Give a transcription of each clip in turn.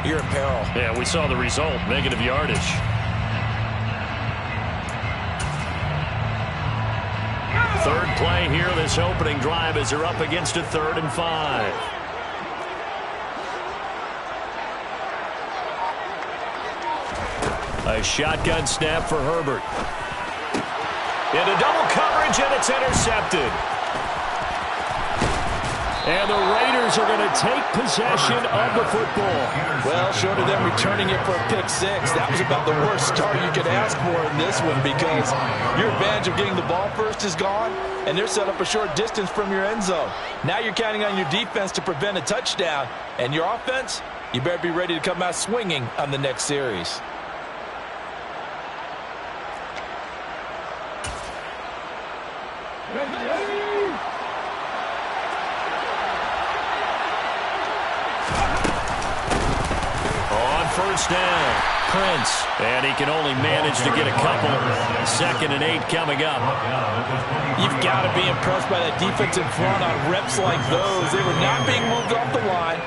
you're in peril. Yeah, we saw the result, negative yardage. Third play here, this opening drive, as they're up against a 3rd and 5. A shotgun snap for Herbert. Into double coverage, and it's intercepted. And the Raiders are going to take possession of the football. Well, short of them returning it for a pick 6, that was about the worst start you could ask for in this one, because your advantage of getting the ball first is gone, and they're set up a short distance from your end zone. Now you're counting on your defense to prevent a touchdown, and your offense, you better be ready to come out swinging on the next series. First down, Prince, and he can only manage to get a couple. 2nd and 8 coming up. You've got to be impressed by that defense in front on reps like those. They were not being moved off the line.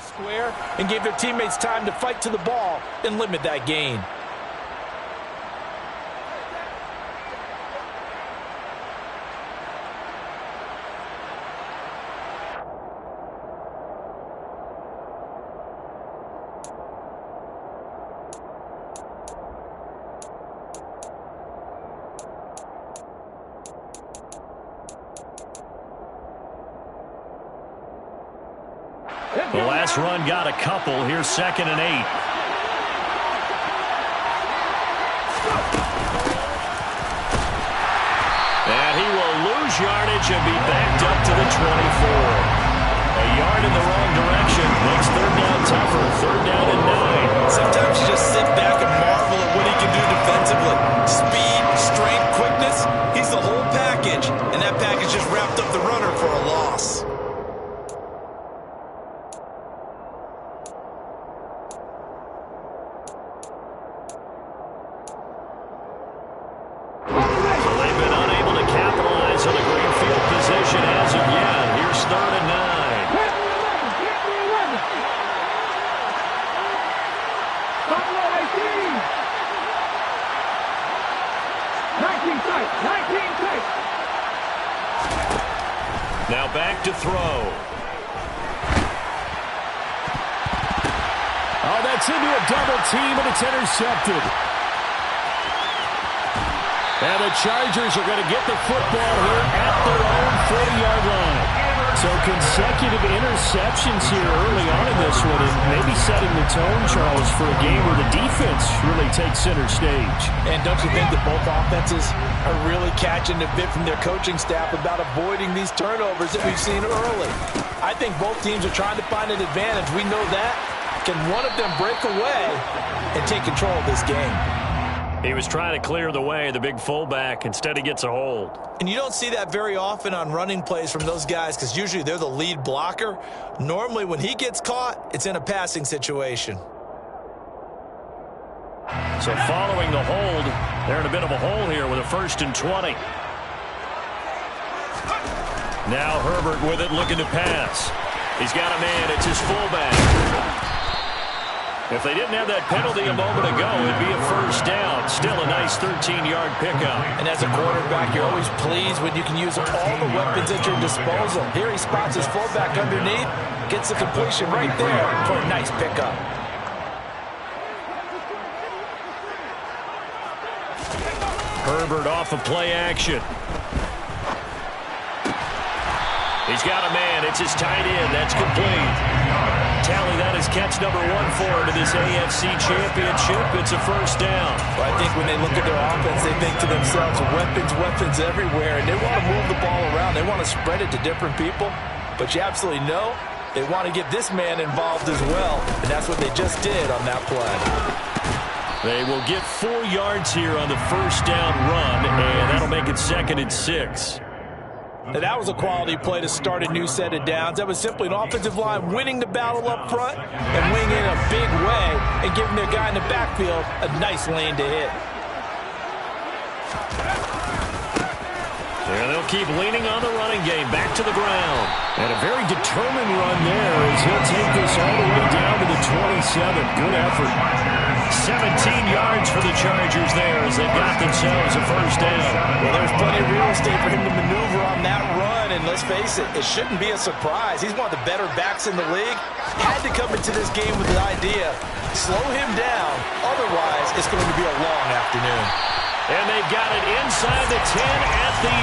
Square and gave their teammates time to fight to the ball and limit that gain. The last run got a couple. Here's 2nd and 8. And he will lose yardage and be backed up to the 24. A yard in the wrong direction makes 3rd down tougher. 3rd down and 9. Sometimes you just sit back and marvel at what he can do defensively. Speed, strength, quickness. He's the whole package. And that package just wrapped up the runner for a loss. Now back to throw. Oh, that's into a double team, and it's intercepted. And the Chargers are going to get the football here at their own 40-yard line. So consecutive interceptions here early on in this one, and maybe setting the tone, Charles, for a game where the defense really takes center stage. And don't you think that both offenses are really catching the bit from their coaching staff about avoiding these turnovers that we've seen early? I think both teams are trying to find an advantage. We know that. Can one of them break away and take control of this game? He was trying to clear the way, the big fullback. Instead, he gets a hold. And you don't see that very often on running plays from those guys, because usually they're the lead blocker. Normally, when he gets caught, it's in a passing situation. So following the hold, they're in a bit of a hole here with a 1st and 20. Now Herbert with it, looking to pass. He's got a man. It's his fullback. If they didn't have that penalty a moment ago, it'd be a 1st down. Still a nice 13-yard pickup. And as a quarterback, you're always pleased when you can use all the weapons at your disposal. Here he spots his fullback underneath, gets the completion right there for a nice pickup. Herbert off of play action. He's got a man. It's his tight end. That's complete. Tally, that is catch number 1 for him in this AFC Championship. It's a first down. Well, I think when they look at their offense, they think to themselves, weapons everywhere, and they want to move the ball around. They want to spread it to different people, but you absolutely know they want to get this man involved as well, and that's what they just did on that play. They will get 4 yards here on the first down run, and that'll make it 2nd and 6. Now, that was a quality play to start a new set of downs. That was simply an offensive line winning the battle up front and winning in a big way and giving their guy in the backfield a nice lane to hit. Yeah, they'll keep leaning on the running game. Back to the ground. And a very determined run there as he'll take this all the way down to the 27. Good effort. 17 yards for the Chargers there as they've got themselves a first down. Well, there's plenty of real estate for him to maneuver on that run, and let's face it, it shouldn't be a surprise. He's one of the better backs in the league. Had to come into this game with the idea, slow him down, otherwise it's going to be a long afternoon. And they've got it inside the 10 at the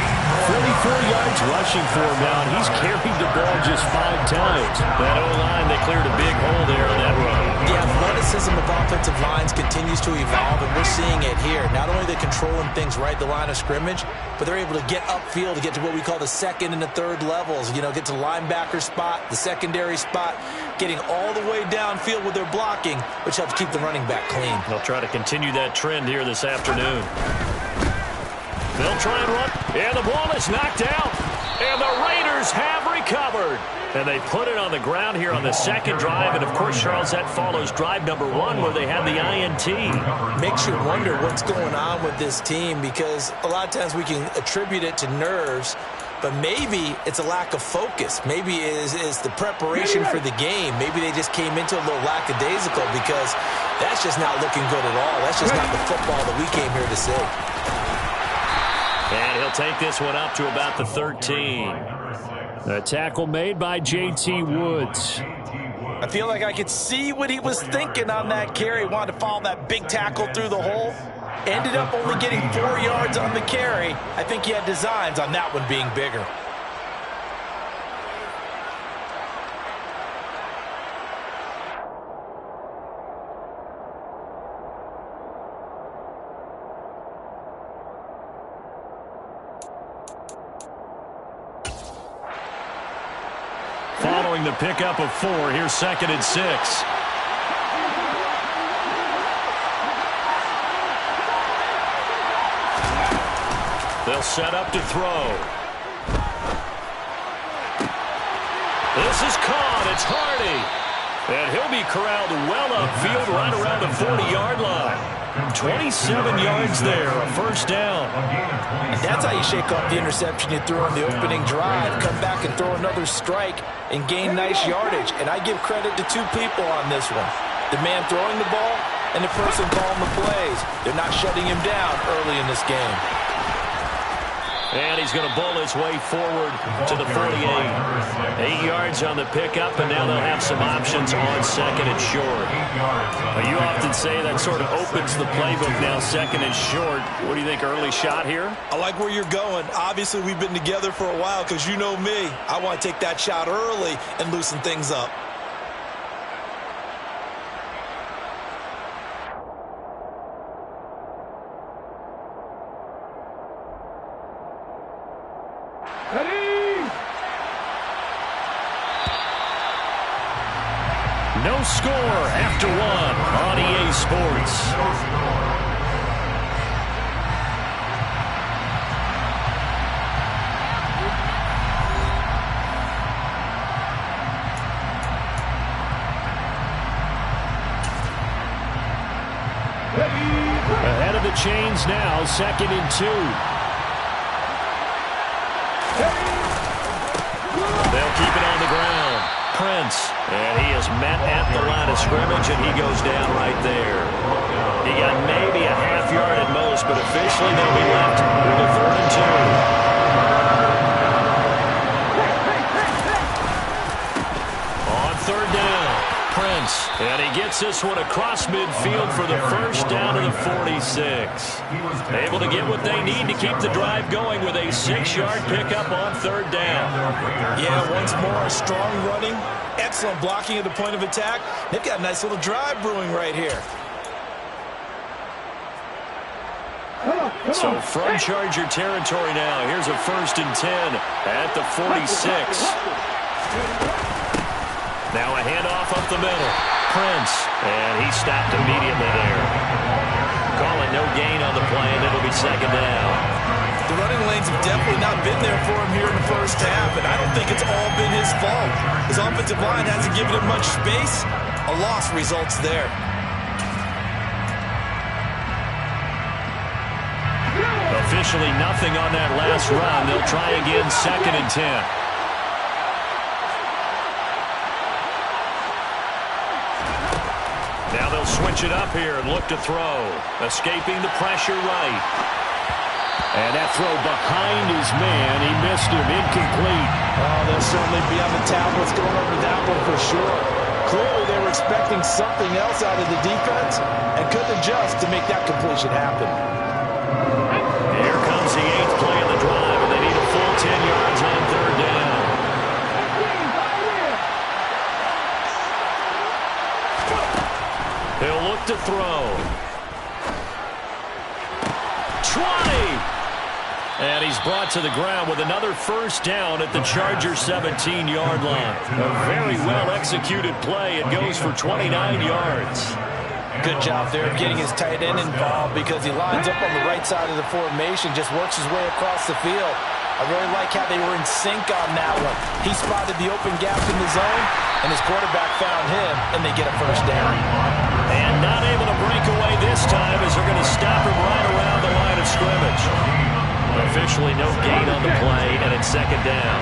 8. 44 yards rushing for him now, and he's carried the ball just 5 times. That O-line, they cleared a big hole there on that run. The athleticism of offensive lines continues to evolve, and we're seeing it here. Not only are they controlling things right at the line of scrimmage, but they're able to get upfield to get to what we call the 2nd and the 3rd levels. You know, get to the linebacker spot, the secondary spot, getting all the way downfield with their blocking, which helps keep the running back clean. They'll try to continue that trend here this afternoon. They'll try and run, and the ball is knocked out, and the Raiders have recovered. And they put it on the ground here on the 2nd drive, and of course, Charles, that follows drive number 1 where they had the INT. Makes you wonder what's going on with this team, because a lot of times we can attribute it to nerves, but maybe it's a lack of focus. Maybe it is the preparation for the game. Maybe they just came into a little lackadaisical, because that's just not looking good at all. That's just not the football that we came here to see. And he'll take this one up to about the 13. A tackle made by J.T. Woods. I feel like I could see what he was thinking on that carry. Wanted to follow that big tackle through the hole. Ended up only getting 4 yards on the carry. I think he had designs on that one being bigger. Following the pickup of 4, here's 2nd and 6. They'll set up to throw. This is caught. It's Hardy. And he'll be corralled well upfield right around the 40-yard line. 27 yards there, a first down. And that's how you shake off the interception you threw on the opening drive. Come back and throw another strike and gain nice yardage. And I give credit to 2 people on this one. The man throwing the ball and the person calling the plays. They're not shutting him down early in this game. And he's going to bowl his way forward to the 48. 8 yards on the pickup, and now they'll have some options on 2nd and short. Well, you often say that sort of opens the playbook now, 2nd and short. What do you think, early shot here? I like where you're going. Obviously, we've been together for a while, because you know me. I want to take that shot early and loosen things up. No score after 1 on EA Sports. Ahead of the chains now, 2nd and 2. They'll keep it on the ground. Prince, and he is met at the line of scrimmage, and he goes down right there. He got maybe a half yard at most, but officially they'll be left with a 3rd and 2. On 3rd down, Prince, and he gets this one across midfield for the first down of the 46. Able to get what they need to keep the drive going with a 6-yard pickup on third down. Yeah, once more, strong running, excellent blocking at the point of attack. They've got a nice little drive brewing right here. So from Charger territory now, here's a 1st and 10 at the 46. Now a handoff up the middle. Prince, and he stopped immediately there. Calling no gain on the play, and it'll be 2nd down. The running lanes have definitely not been there for him here in the first half, and I don't think it's all been his fault. His offensive line hasn't given him much space. A loss results there. Officially nothing on that last run. They'll try again, 2nd and 10. Now they'll switch it up here and look to throw. Escaping the pressure right. And that throw behind his man. He missed him. Incomplete. Oh, they'll certainly be on the tablets going over that one for sure. Clearly they were expecting something else out of the defense and couldn't adjust to make that completion happen. Here comes the 8th play of the drive, and they need a full 10 yards on third down. He'll look to throw. 20! And he's brought to the ground with another 1st down at the Chargers' 17-yard line. A very well-executed play. It goes for 29 yards. Good job there of getting his tight end involved because he lines up on the right side of the formation, just works his way across the field. I really like how they were in sync on that one. He spotted the open gap in the zone, and his quarterback found him, and they get a 1st down. And not able to break away this time as they're going to stop him right around the line of scrimmage. Officially no gain on the play, and it's 2nd down.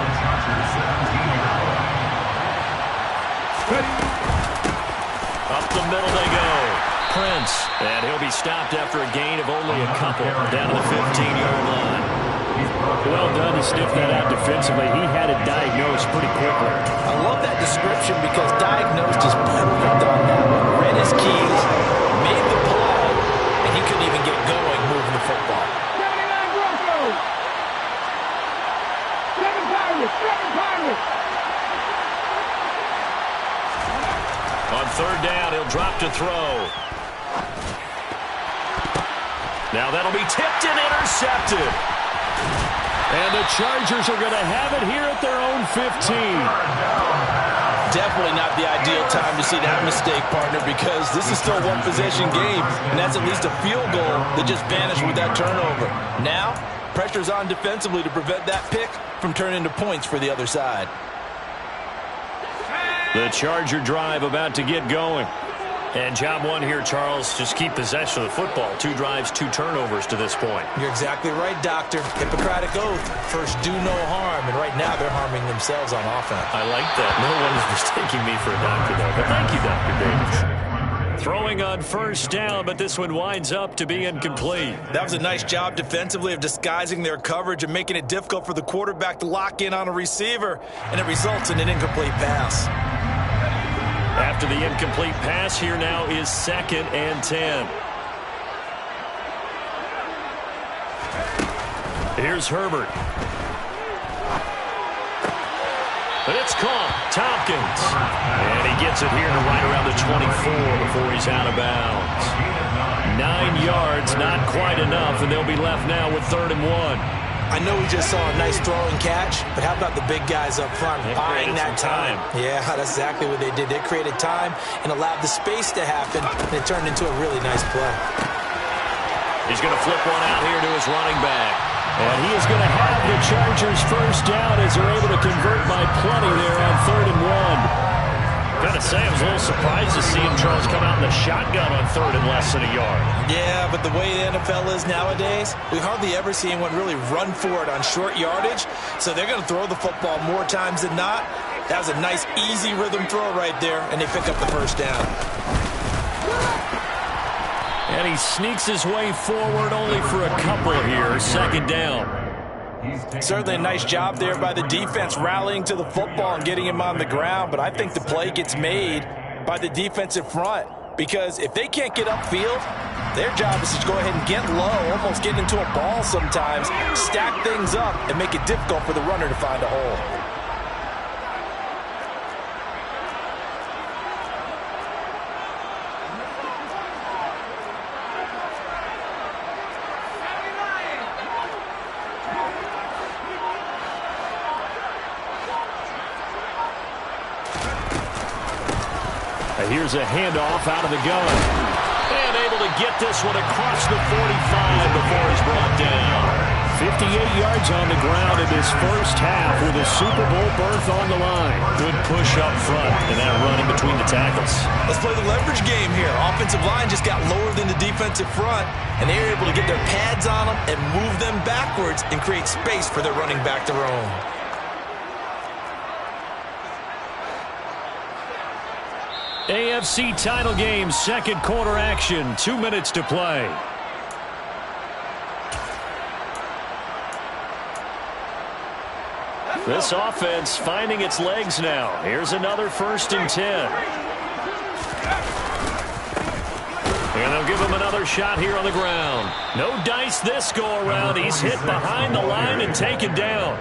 Up the middle they go. Prince, and he'll be stopped after a gain of only a couple down to the 15-yard line. Well done to sniff that out defensively. He had it diagnosed pretty quickly. I love that description because diagnosed is perfect on that one. Read his keys, made the play, and he couldn't even get going moving the football. 79 Broncos! 7 Pirates! 7 Pirates! On third down, he'll drop to throw. Now that'll be tipped and intercepted. And the Chargers are going to have it here at their own 15. Definitely not the ideal time to see that mistake, partner, because this is still a one-possession game, and that's at least a field goal that just vanished with that turnover. Now, pressure's on defensively to prevent that pick from turning into points for the other side. The Charger drive about to get going. And job one here, Charles, just keep possession of the football. 2 drives, 2 turnovers to this point. You're exactly right, Doctor. Hippocratic oath. First, do no harm. And right now, they're harming themselves on offense. I like that. No one is mistaking me for a doctor, though. But thank you, Dr. Davis. Throwing on 1st down, but this one winds up to be incomplete. That was a nice job defensively of disguising their coverage and making it difficult for the quarterback to lock in on a receiver. And it results in an incomplete pass. After the incomplete pass, here now is 2nd and 10. Here's Herbert. But it's caught. Tompkins. And he gets it here to right around the 24 before he's out of bounds. 9 yards, not quite enough, and they'll be left now with 3rd and 1. I know we just saw a nice throwing catch, but how about the big guys up front buying that time? Yeah, that's exactly what they did. They created time and allowed the space to happen, and it turned into a really nice play. He's going to flip one out here to his running back. And he is going to have the Chargers 1st down as they're able to convert by plenty there on 3rd and 1. Got to say, I was a little surprised to see him, Charles, come out in the shotgun on 3rd and less than a yard. Yeah, but the way the NFL is nowadays, we hardly ever see anyone really run for it on short yardage. So they're going to throw the football more times than not. That was a nice, easy rhythm throw right there, and they pick up the 1st down. And he sneaks his way forward only for a couple here. 2nd down. Certainly a nice job there by the defense rallying to the football and getting him on the ground, but I think the play gets made by the defensive front, because if they can't get upfield, their job is to go ahead and get low, almost get into a ball sometimes, stack things up, and make it difficult for the runner to find a hole. Here's a handoff out of the gun. And able to get this one across the 45 before he's brought down. 58 yards on the ground in this first half with a Super Bowl berth on the line. Good push up front and that run in between the tackles. Let's play the leverage game here. Offensive line just got lower than the defensive front, and they were able to get their pads on them and move them backwards and create space for their running back to roam. AFC title game, second quarter action, 2 minutes to play. This offense finding its legs now. Here's another 1st and 10. And they'll give him another shot here on the ground. No dice this go-around. He's hit behind the line and taken down.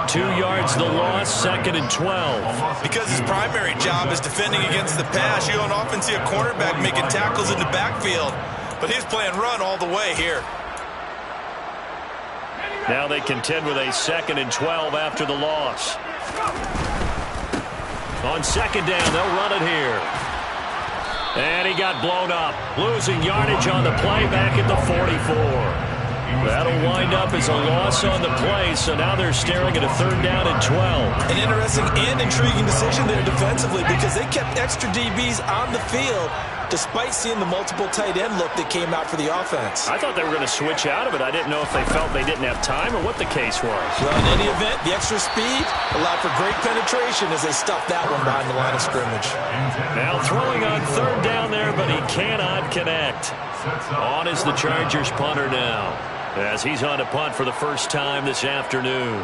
2 yards the loss, 2nd and 12. Because his primary job is defending against the pass, you don't often see a cornerback making tackles in the backfield. But he's playing run all the way here. Now they contend with a 2nd and 12 after the loss. On 2nd down, they'll run it here. And he got blown up. Losing yardage on the play back at the 44. That'll wind up as a loss on the play, so now they're staring at a 3rd down and 12. An interesting and intriguing decision there defensively, because they kept extra DBs on the field despite seeing the multiple tight end look that came out for the offense. I thought they were going to switch out of it. I didn't know if they felt they didn't have time or what the case was. Well, in any event, the extra speed allowed for great penetration as they stuffed that one behind the line of scrimmage. Now throwing on 3rd down there, but he cannot connect. On is the Chargers punter now, as he's on to punt for the first time this afternoon.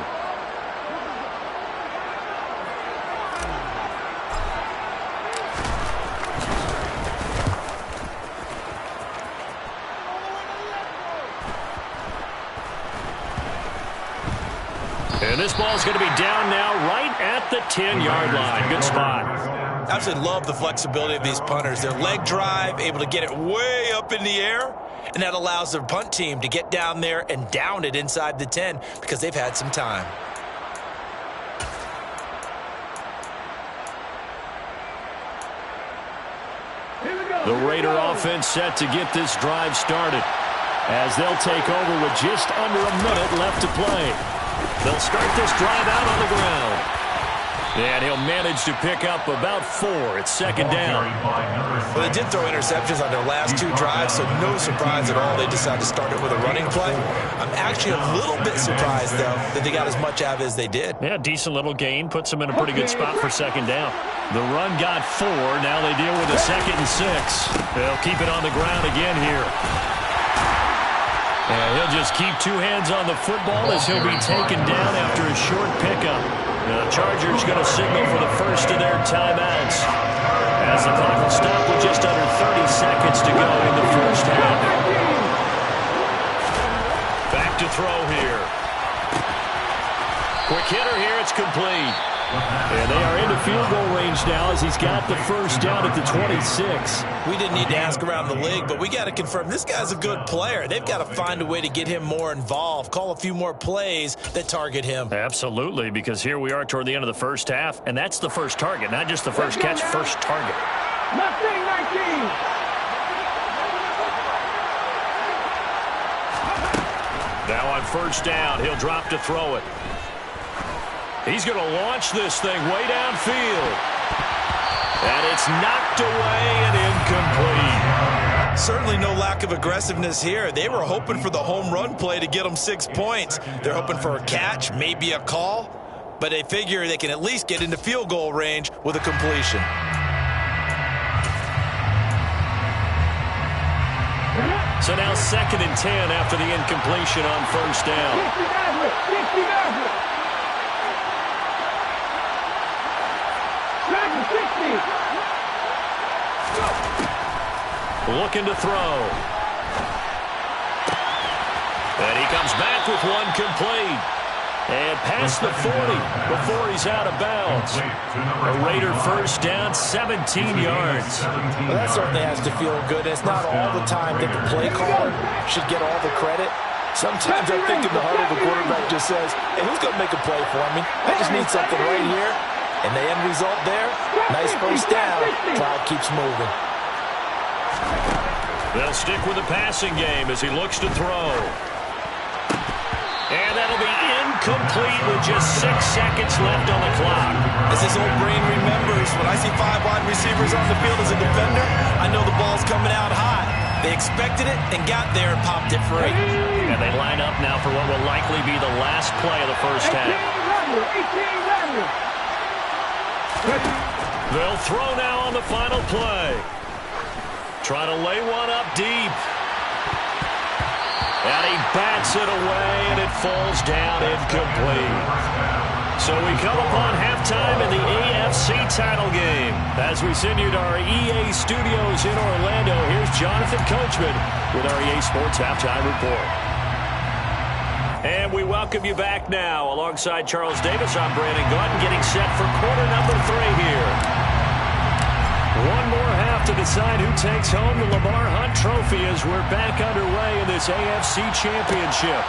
And this ball's going to be down now right at the 10-yard line. Good spot. I absolutely love the flexibility of these punters. Their leg drive, able to get it way up in the air, and that allows their punt team to get down there and down it inside the 10 because they've had some time. The Raider offense set to get this drive started, as they'll take over with just under a minute left to play. They'll start this drive out on the ground. And he'll manage to pick up about 4. It's 2nd down. Well, they did throw interceptions on their last 2 drives, so no surprise at all they decided to start it with a running play. I'm actually a little bit surprised, though, that they got as much out of it as they did. Yeah, decent little gain. Puts them in a pretty good spot for 2nd down. The run got 4. Now they deal with a 2nd and 6. They'll keep it on the ground again here. And he'll just keep 2 hands on the football as he'll be taken down after a short pickup. The Chargers going to signal for the first of their timeouts, as the clock will stop with just under 30 seconds to go in the first half. Back to throw here. Quick hitter here. It's complete. And they are into field goal range now as he's got the first down at the 26. We didn't need to ask around the league, but we got to confirm this guy's a good player. They've got to find a way to get him more involved, call a few more plays that target him. Absolutely, because here we are toward the end of the first half, and that's the first target, not just the first catch, first target. Mustang 19. Now on first down, he'll drop to throw it. He's going to launch this thing way downfield. And it's knocked away and incomplete. Certainly no lack of aggressiveness here. They were hoping for the home run play to get them 6 points. They're hoping for a catch, maybe a call, but they figure they can at least get into field goal range with a completion. So now 2nd and 10 after the incompletion on first down. Looking to throw. And he comes back with one complete. And past the 40 before he's out of bounds. A Raider first down, 17 yards. Well, that certainly has to feel good. It's not all the time that the play caller should get all the credit. Sometimes I think in the heart of the quarterback just says, hey, who's going to make a play for me? I just need something right here. And the end result there, nice first down. Cloud keeps moving. They'll stick with the passing game as he looks to throw. And that'll be incomplete with just 6 seconds left on the clock. As his old brain remembers, when I see 5 wide receivers on the field as a defender, I know the ball's coming out hot. They expected it and got there and popped it free. And they line up now for what will likely be the last play of the first half. They'll throw now on the final play. Try to lay one up deep. And he bats it away, and it falls down incomplete. So we come upon halftime in the AFC title game. As we send you to our EA studios in Orlando, here's Jonathan Coachman with our EA Sports Halftime Report. And we welcome you back now. Alongside Charles Davis, I'm Brandon Gordon, getting set for quarter number 3 here. One more half to decide who takes home the Lamar Hunt Trophy as we're back underway in this AFC Championship.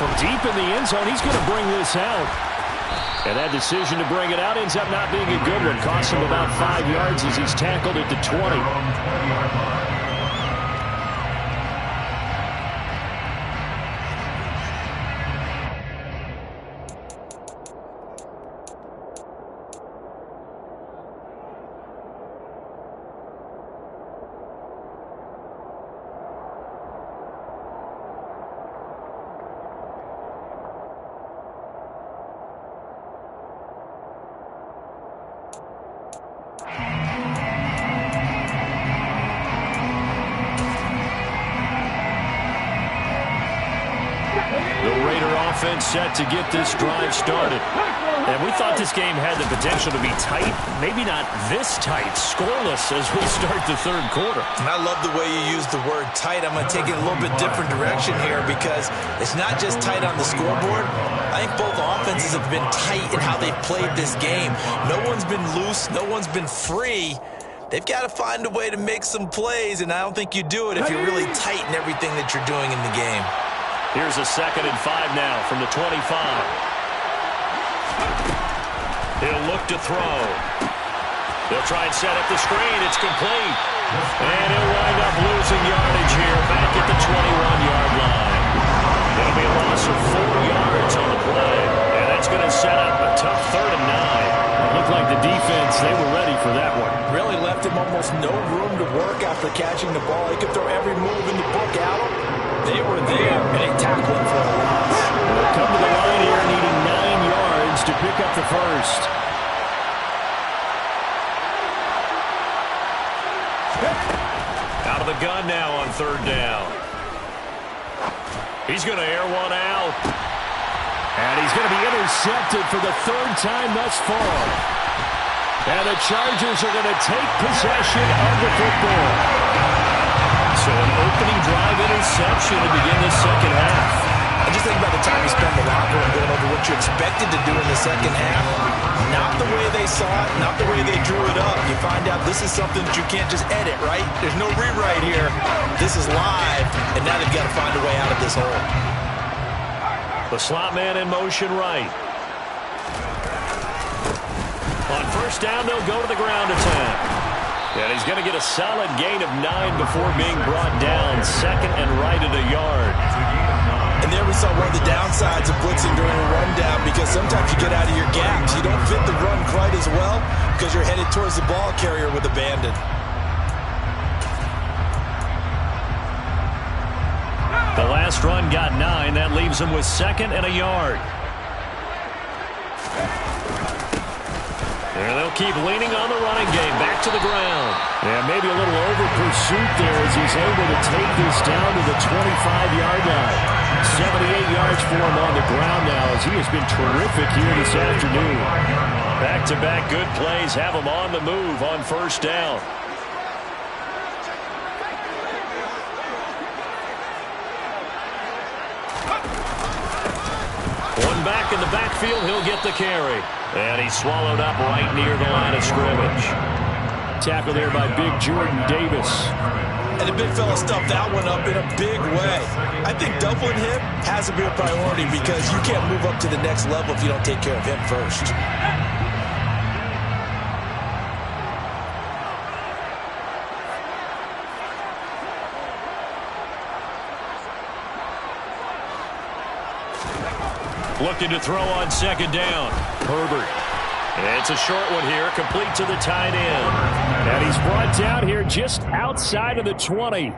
From deep in the end zone, he's going to bring this out. And that decision to bring it out ends up not being a good one. Costs him about 5 yards as he's tackled at the 20. Set to get this drive started. And we thought this game had the potential to be tight. Maybe not this tight, scoreless as we start the third quarter. And I love the way you use the word tight. I'm going to take it a little bit different direction here because it's not just tight on the scoreboard. I think both offenses have been tight in how they've played this game. No one's been loose. No one's been free. They've got to find a way to make some plays, and I don't think you do it if you're really tight in everything that you're doing in the game. Here's a 2nd and 5 now from the 25. He'll look to throw. They'll try and set up the screen. It's complete. And he'll wind up losing yardage here back at the 21-yard line. It'll be a loss of 4 yards on the play. And that's going to set up a tough 3rd and 9. It looked like the defense, they were ready for that one. Really left him almost no room to work after catching the ball. He could throw every move in the book at him. They were there, and they tackled him for a loss. They'll come to the line here needing 9 yards to pick up the first. Out of the gun now on 3rd down. He's going to air one out. And he's going to be intercepted for the 3rd time thus far. And the Chargers are going to take possession of the football. So an opening drive interception to begin the second half. I just think by the time you spend the locker room going over what you expected to do in the second half, not the way they saw it, not the way they drew it up. You find out this is something that you can't just edit, right? There's no rewrite here. This is live, and now they've got to find a way out of this hole. The slot man in motion right. On 1st down, they'll go to the ground attack. And he's going to get a solid gain of 9 before being brought down. 2nd and right at a yard. And there we saw one of the downsides of blitzing during a rundown because sometimes you get out of your gaps. You don't fit the run quite as well because you're headed towards the ball carrier with abandon. The last run got 9. That leaves him with 2nd and a yard. And they'll keep leaning on the running game. Back to the ground. Yeah, maybe a little over-pursuit there as he's able to take this down to the 25-yard line. 78 yards for him on the ground now as he has been terrific here this afternoon. Back-to-back good plays have him on the move on 1st down. One back in the backfield, he'll get the carry. And he's swallowed up right near the line of scrimmage. Tackle there by big Jordan Davis. And the big fella stuffed that one up in a big way. I think doubling him has to be a priority because you can't move up to the next level if you don't take care of him first. Looking to throw on second down. Herbert. It's a short one here, complete to the tight end. And he's brought down here just outside of the 20.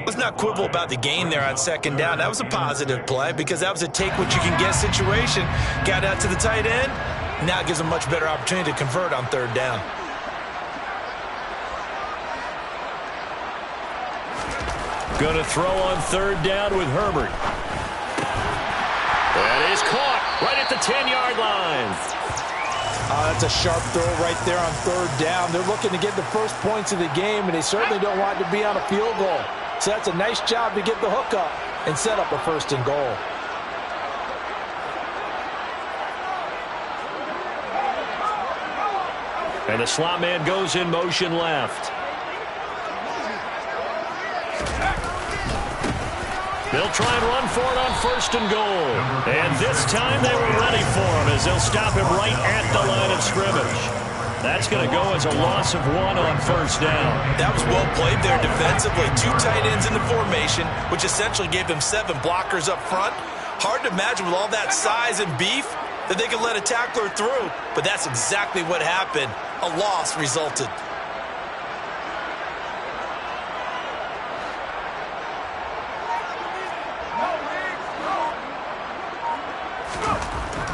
Let's not quibble about the gain there on second down. That was a positive play because that was a take-what-you-can-get situation. Got out to the tight end. Now it gives him much better opportunity to convert on third down. Going to throw on third down with Herbert. That is caught right at the 10-yard line. That's a sharp throw right there on third down. They're looking to get the first points of the game, and they certainly don't want to be on a field goal. So that's a nice job to get the hook up and set up a first and goal. And the slot man goes in motion left. They'll try and run for it on first and goal. And this time they were ready for him as they'll stop him right at the line of scrimmage. That's going to go as a loss of 1 on first down. That was well played there defensively. 2 tight ends in the formation, which essentially gave them 7 blockers up front. Hard to imagine with all that size and beef that they could let a tackler through. But that's exactly what happened. A loss resulted.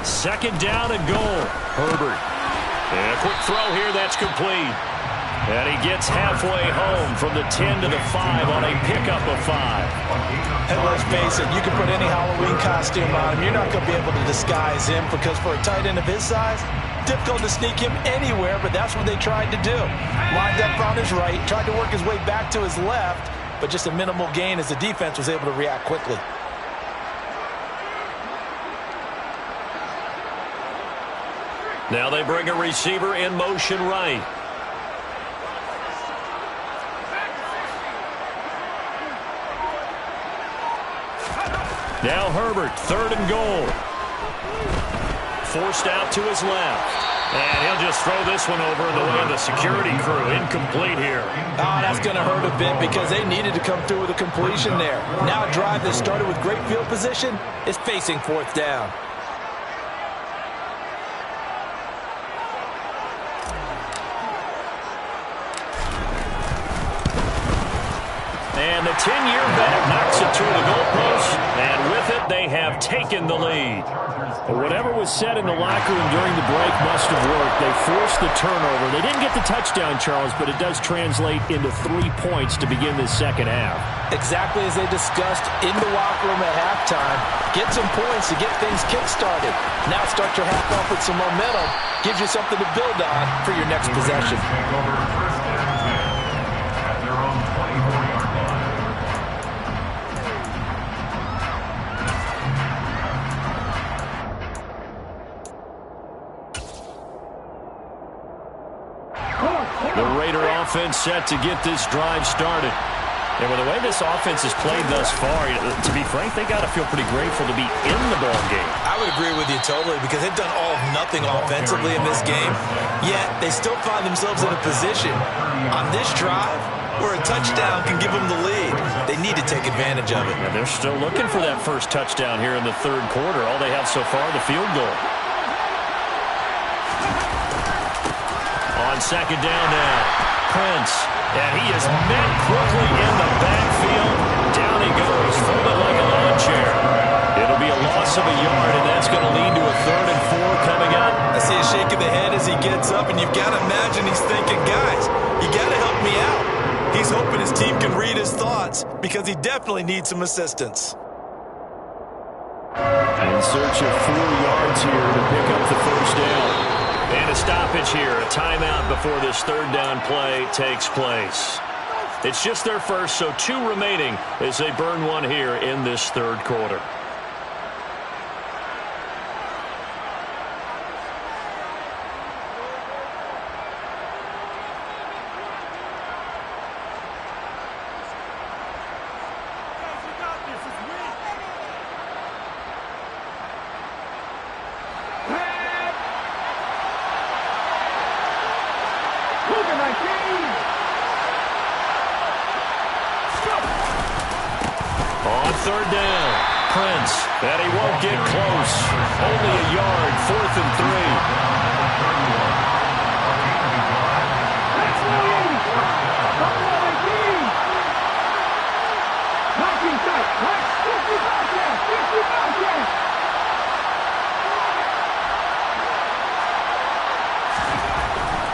Second down and goal. Herbert. And a quick throw here, that's complete. And he gets halfway home from the 10 to the 5 on a pickup of 5. And let's face it, you can put any Halloween costume on him. You're not going to be able to disguise him because for a tight end of his size, difficult to sneak him anywhere, but that's what they tried to do. Lined up on his right, tried to work his way back to his left, but just a minimal gain as the defense was able to react quickly. Now they bring a receiver in motion right. Now Herbert, third and goal. Forced out to his left. And he'll just throw this one over in the way of the security crew. Incomplete here. Oh, that's going to hurt a bit because they needed to come through with a completion there. Now a drive that started with great field position is facing fourth down. And the 10-year vet knocks it through the goalpost, and with it, they have taken the lead. But whatever was said in the locker room during the break must have worked. They forced the turnover. They didn't get the touchdown, Charles, but it does translate into 3 points to begin this second half. Exactly as they discussed in the locker room at halftime. Get some points to get things kick-started. Now start your half off with some momentum. Gives you something to build on for your next possession. The Raider offense set to get this drive started. And with the way this offense has played thus far, to be frank, they got to feel pretty grateful to be in the ball game. I would agree with you totally because they've done all of nothing offensively in this game, yet they still find themselves in a position on this drive where a touchdown can give them the lead. They need to take advantage of it. Yeah, they're still looking for that first touchdown here in the third quarter. All they have so far, the field goal. On second down now, Prince, and he is met quickly in the backfield. Down he goes, folded like a lawn chair. It'll be a loss of a yard, and that's going to lead to a 3rd and 4 coming up. I see a shake of the head as he gets up, and you've got to imagine he's thinking, guys, you got to help me out. He's hoping his team can read his thoughts because he definitely needs some assistance. In search of 4 yards here to pick up the first down. And a stoppage here, a timeout before this third down play takes place. It's just their first, so 2 remaining as they burn one here in this third quarter. third down. Prince, and he won't get close. Only a yard, 4th and 3.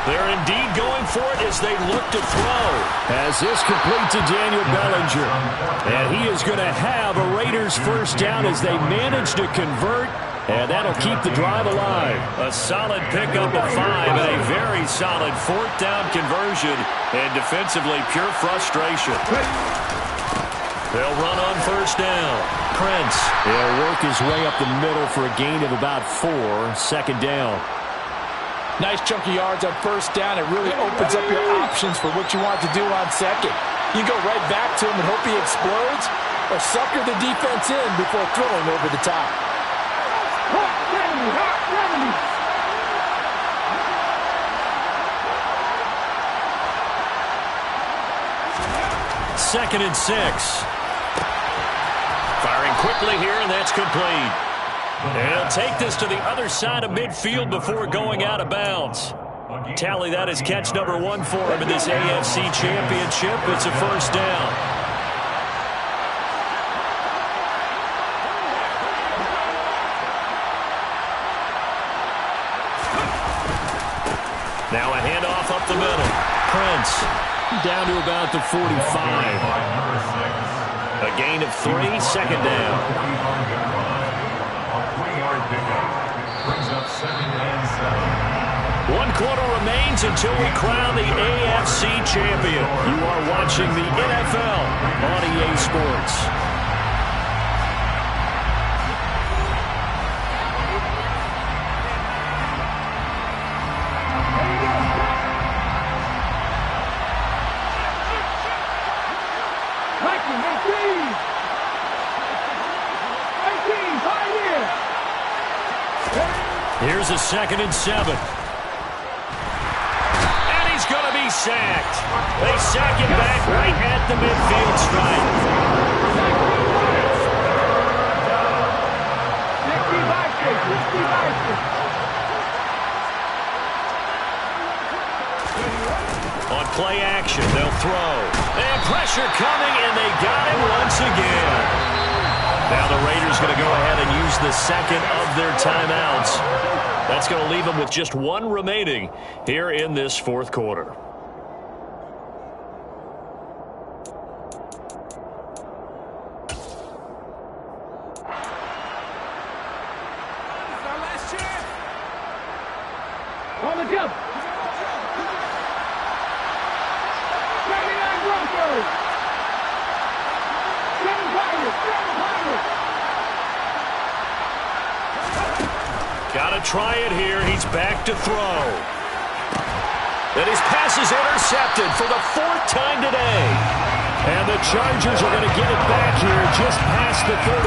They're indeed going for it as they look to throw. As this complete to Daniel Bellinger. And he is going to have a Raiders first down as they manage to convert. And that'll keep the drive alive. A solid pickup of 5 and a very solid 4th down conversion. And defensively, pure frustration. They'll run on first down. Prince. He'll work his way up the middle for a gain of about 4. 2nd down. Nice chunky yards on first down. It really opens up your options for what you want to do on second. You go right back to him and hope he explodes, or sucker the defense in before throwing over the top. 2nd and 6. Firing quickly here, and that's complete. And he'll take this to the other side of midfield before going out of bounds. Tally, that is catch number 1 for him in this AFC Championship. It's a first down. Now a handoff up the middle. Prince down to about the 45. A gain of 3, 2nd down. One quarter remains until we crown the AFC champion. You are watching the NFL on EA Sports. Here's a 2nd and 7. And he's going to be sacked. They sack him back right at the midfield stripe. On play action, they'll throw. And pressure coming, and they got him once again. Now the Raiders going to go ahead and use the 2nd of their timeouts. That's going to leave them with just 1 remaining here in this 4th quarter. On the jump. Got to try it here. He's back to throw. And his pass is intercepted for the 4th time today. And the Chargers are going to get it back here just past the 35.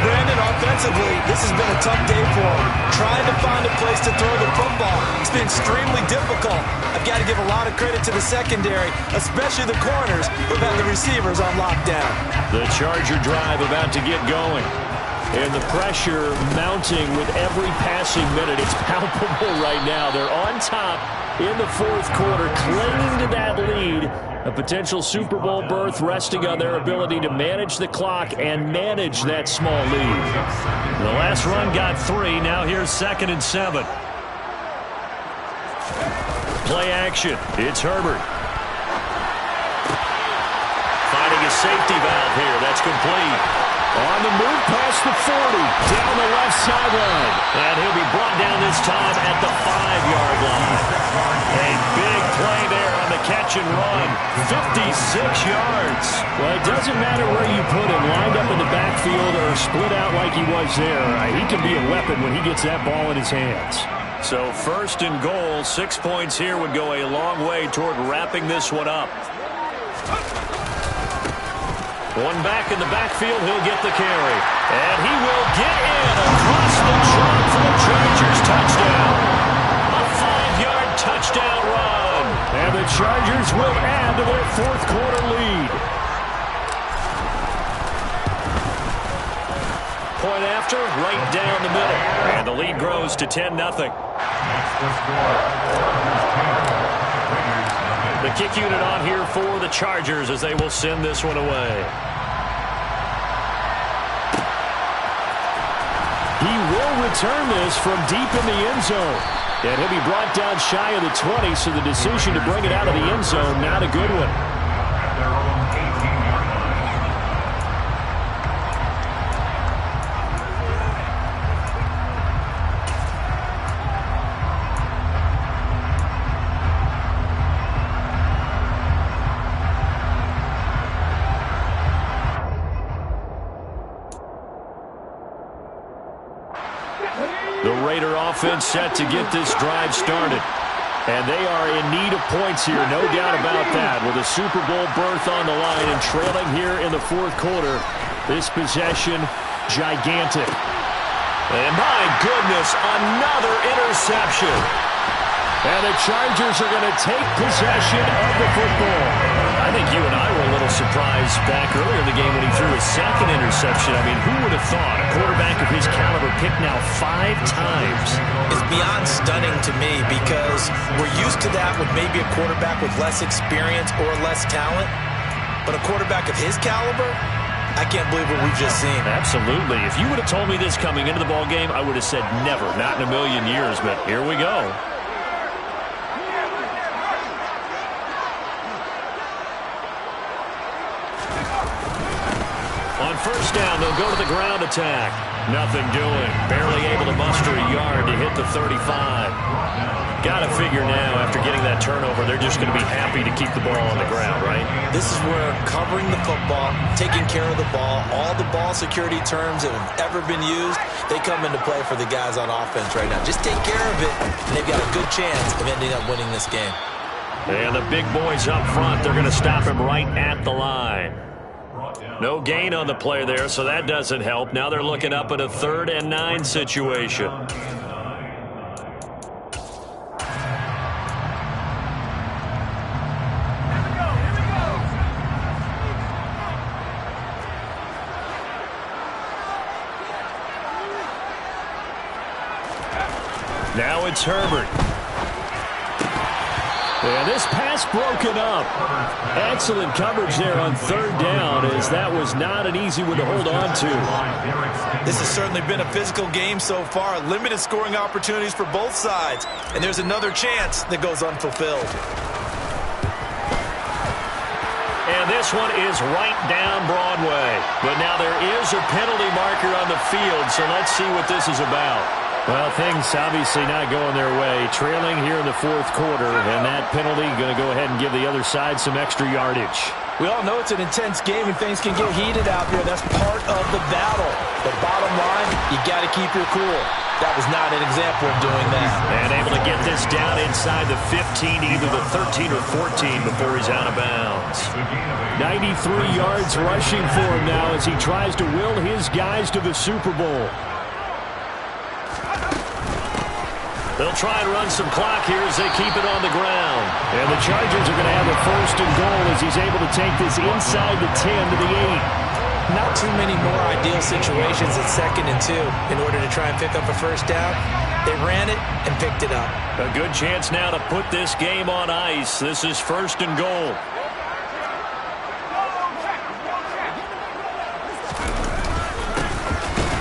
Brandon, offensively, this has been a tough day for him. Trying to find a place to throw the football. It's been extremely difficult. I've got to give a lot of credit to the secondary, especially the corners who've had the receivers on lockdown. The Charger drive about to get going. And the pressure mounting with every passing minute. It's palpable right now. They're on top in the 4th quarter, clinging to that lead. A potential Super Bowl berth resting on their ability to manage the clock and manage that small lead. The last run got 3. Now here's 2nd and 7. Play action. It's Herbert. Finding a safety valve here. That's complete. On the move past the 40, down the left sideline. And he'll be brought down this time at the 5-yard line. A big play there on the catch and run. 56 yards. Well, it doesn't matter where you put him, lined up in the backfield or split out like he was there. He can be a weapon when he gets that ball in his hands. So 1st and goal, 6 points here would go a long way toward wrapping this one up. One back in the backfield, he'll get the carry. And he will get in across the chalk for the Chargers touchdown. A 5-yard touchdown run. And the Chargers will add to their 4th quarter lead. monster right down the middle. And the lead grows to 10-0. The kick unit on here for the Chargers as they will send this one away. He will return this from deep in the end zone. And he'll be brought down shy of the 20, so the decision to bring it out of the end zone, not a good one. The Raider offense set to get this drive started. And they are in need of points here, no doubt about that. With a Super Bowl berth on the line and trailing here in the fourth quarter, this possession, gigantic. And my goodness, another interception. And the Chargers are going to take possession of the football. I think you and I were a little surprised back earlier in the game when he threw his second interception. I mean, who would have thought a quarterback of his caliber picked now 5 times? It's beyond stunning to me because we're used to that with maybe a quarterback with less experience or less talent. But a quarterback of his caliber, I can't believe what we've just seen. Absolutely. If you would have told me this coming into the ball game, I would have said never, not in a million years. But here we go. On first down, they'll go to the ground attack. Nothing doing. Barely able to muster a yard to hit the 35. Got to figure now, after getting that turnover, they're just going to be happy to keep the ball on the ground, right? This is where covering the football, taking care of the ball, all the ball security terms that have ever been used, they come into play for the guys on offense right now. Just take care of it, and they've got a good chance of ending up winning this game. And the big boys up front, they're going to stop him right at the line. No gain on the play there, so that doesn't help. Now they're looking up at a 3rd and 9 situation. Now it's Herbert. And this pass broken up. Excellent coverage there on 3rd down, as that was not an easy one to hold on to. This has certainly been a physical game so far. Limited scoring opportunities for both sides. And there's another chance that goes unfulfilled. And this one is right down Broadway. But now there is a penalty marker on the field, so let's see what this is about. Well, things obviously not going their way. Trailing here in the fourth quarter, and that penalty going to go ahead and give the other side some extra yardage. We all know it's an intense game and things can get heated out there. That's part of the battle. But bottom line, you got to keep your cool. That was not an example of doing that. And able to get this down inside the 15, either the 13 or 14 before he's out of bounds. 93 yards rushing for him now as he tries to will his guys to the Super Bowl. They'll try and run some clock here as they keep it on the ground. And the Chargers are going to have a 1st and goal as he's able to take this inside the 10 to the 8. Not too many more ideal situations at 2nd and 2 in order to try and pick up a 1st down. They ran it and picked it up. A good chance now to put this game on ice. This is 1st and goal.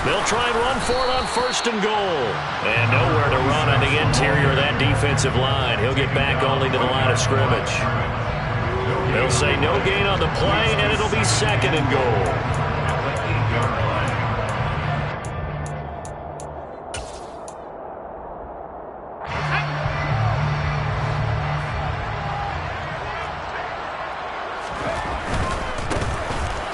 They'll try and run for it on 1st and goal. And nowhere to run on the interior of that defensive line. He'll get back only to the line of scrimmage. They'll say no gain on the play, and it'll be 2nd and goal.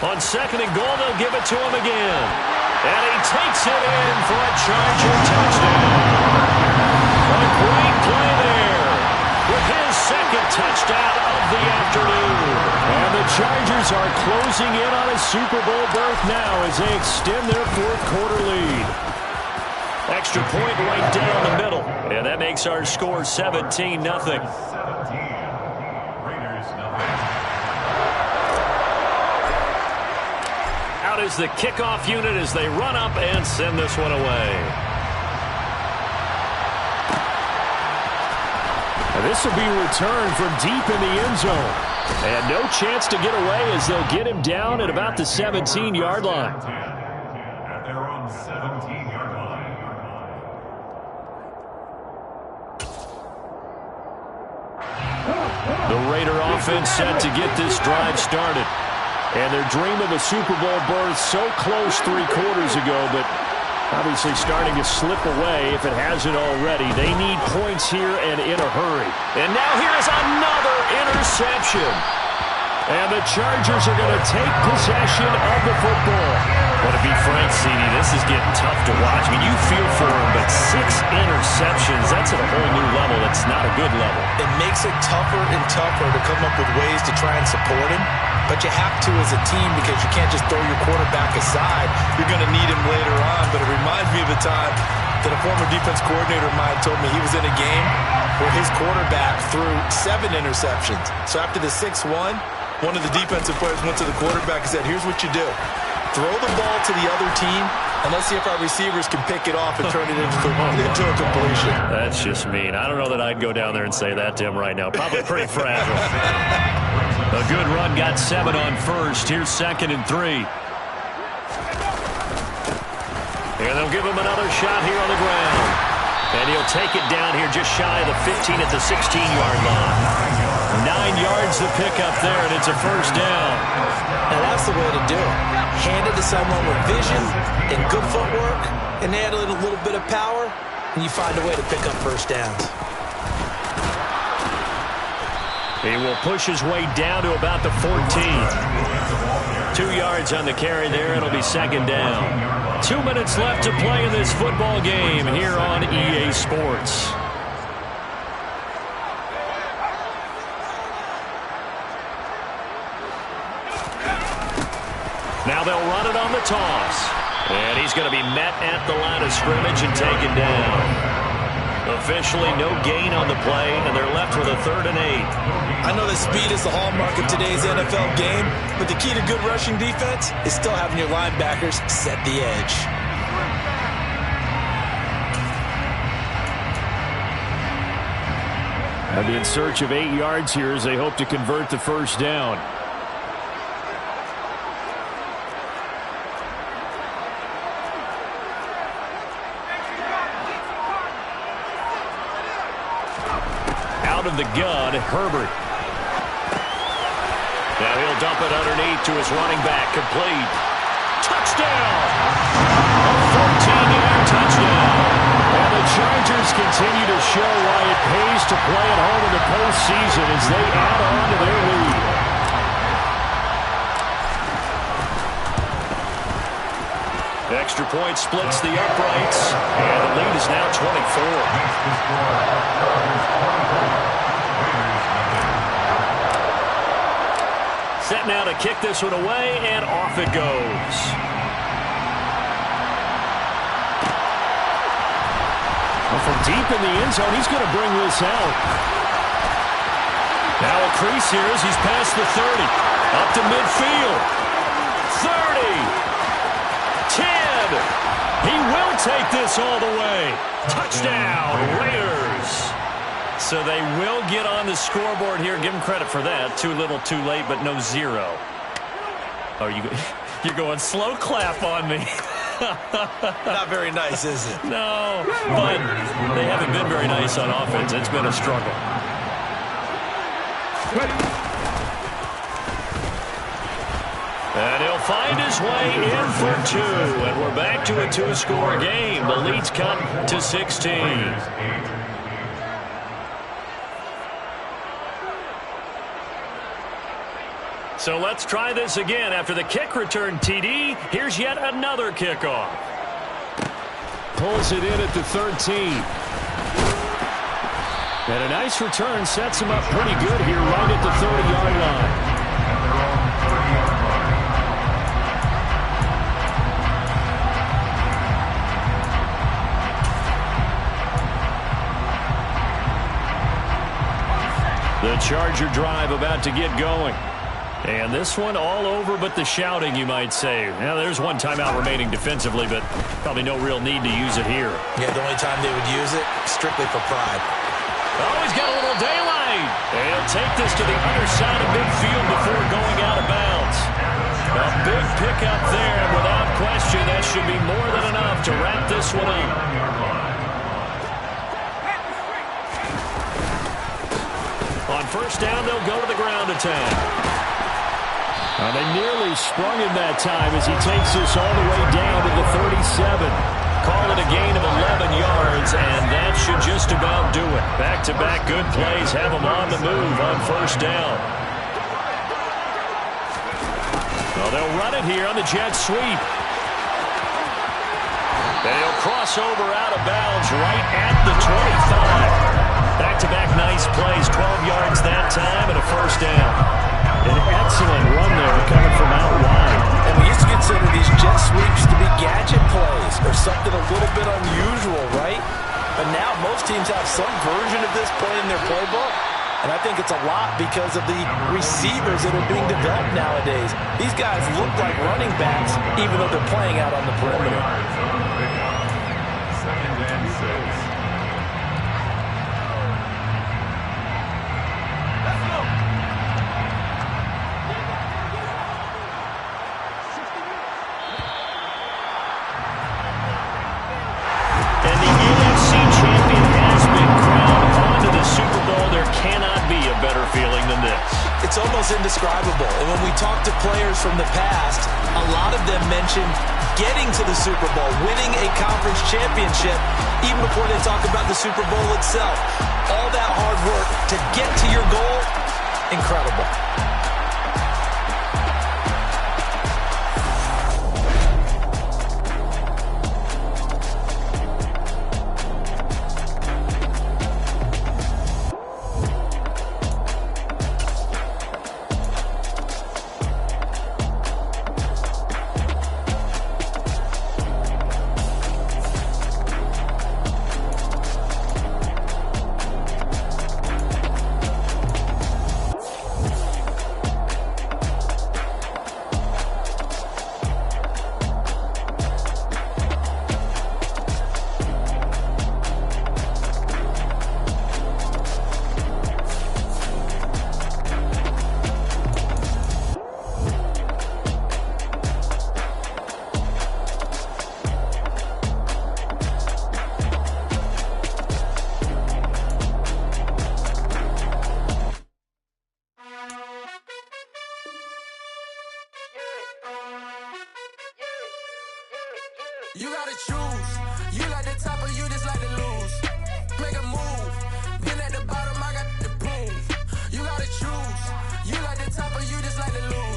On 2nd and goal, they'll give it to him again. And he takes it in for a Charger touchdown. A great play there with his 2nd touchdown of the afternoon. And the Chargers are closing in on a Super Bowl berth now as they extend their 4th quarter lead. Extra point right down the middle. And that makes our score 17-0. Out is is the kickoff unit as they run up and send this one away. And this will be returned from deep in the end zone. And no chance to get away as they'll get him down at about the 17-yard line. At their own 17-yard line. The Raider offense set to get this drive started. And their dream of a Super Bowl berth so close 3 quarters ago, but obviously starting to slip away if it hasn't already. They need points here and in a hurry. And now here's another interception. And the Chargers are going to take possession of the football. But to be frank, CD, this is getting tough to watch. I mean, you feel for him, but 6 interceptions, that's at a whole new level. That's not a good level. It makes it tougher and tougher to come up with ways to try and support him. But you have to as a team because you can't just throw your quarterback aside. You're going to need him later on. But it reminds me of a time that a former defense coordinator of mine told me he was in a game where his quarterback threw 7 interceptions. So after the 6-1, one of the defensive players went to the quarterback and said, here's what you do. Throw the ball to the other team, and let's see if our receivers can pick it off and turn it into a completion. That's just mean. I don't know that I'd go down there and say that to him right now. Probably pretty fragile. A good run got 7 on first. Here's 2nd and 3. And they'll give him another shot here on the ground. And he'll take it down here just shy of the 15 at the 16-yard line. 9 yards to pick up there, and it's a first down. And that's the way to do it. Hand it to someone with vision and good footwork, and add a little bit of power, and you find a way to pick up first downs. He will push his way down to about the 14. 2 yards on the carry there. It'll be 2nd down. 2 minutes left to play in this football game here on EA Sports. Now they'll run it on the toss. And he's going to be met at the line of scrimmage and taken down. Officially no gain on the play, and they're left with a 3rd and 8. I know that speed is the hallmark of today's NFL game, but the key to good rushing defense is still having your linebackers set the edge. They'll be in search of 8 yards here as they hope to convert the first down. Out of the gun, Herbert. Now he'll dump it underneath to his running back, complete. Touchdown! A 14-yard touchdown. And the Chargers continue to show why it pays to play at home in the postseason as they add on to their lead. Extra point splits the uprights, and the lead is now 24. Set now to kick this one away, and off it goes. Well, from deep in the end zone, he's going to bring this out. Now a crease here as he's past the 30. Up to midfield. 30. 10. He will take this all the way. Touchdown, Raiders. So they will get on the scoreboard here. Give them credit for that. Too little, too late, but no 0. Oh, you're going slow clap on me. Not very nice, is it? No, but they haven't been very nice on offense. It's been a struggle. And he'll find his way in for 2. And we're back to a 2-score game. The lead's cut to 16. So let's try this again. After the kick return TD, here's yet another kickoff. Pulls it in at the 13. And a nice return sets him up pretty good here right at the 30-yard line. The Charger drive about to get going. And this one all over but the shouting, you might say. Now, there's one timeout remaining defensively, but probably no real need to use it here. Yeah, the only time they would use it, strictly for pride. Oh, he's got a little daylight. They'll take this to the other side of midfield before going out of bounds. A big pickup there, and without question, that should be more than enough to wrap this one up. On first down, they'll go to the ground attack. They nearly sprung him that time as he takes this all the way down to the 37. Call it a gain of 11 yards, and that should just about do it. Back-to-back good plays have him on the move on first down. Well, they'll run it here on the jet sweep. They'll cross over out of bounds right at the 25. Back-to-back nice plays, 12 yards that time and a first down. An excellent run there coming from out wide. And we used to consider these jet sweeps to be gadget plays or something a little bit unusual, right? But now most teams have some version of this play in their playbook. And I think it's a lot because of the receivers that are being developed nowadays. These guys look like running backs even though they're playing out on the perimeter. Second and 6. It's almost indescribable. And when we talk to players from the past, a lot of them mention getting to the Super Bowl, winning a conference championship, even before they talk about the Super Bowl itself. All that hard work to get to your goal, incredible. You gotta choose. You like the top or you just like to lose. Make a move. Been at the bottom, I got the proof. You gotta choose. You like the top or you just like to lose.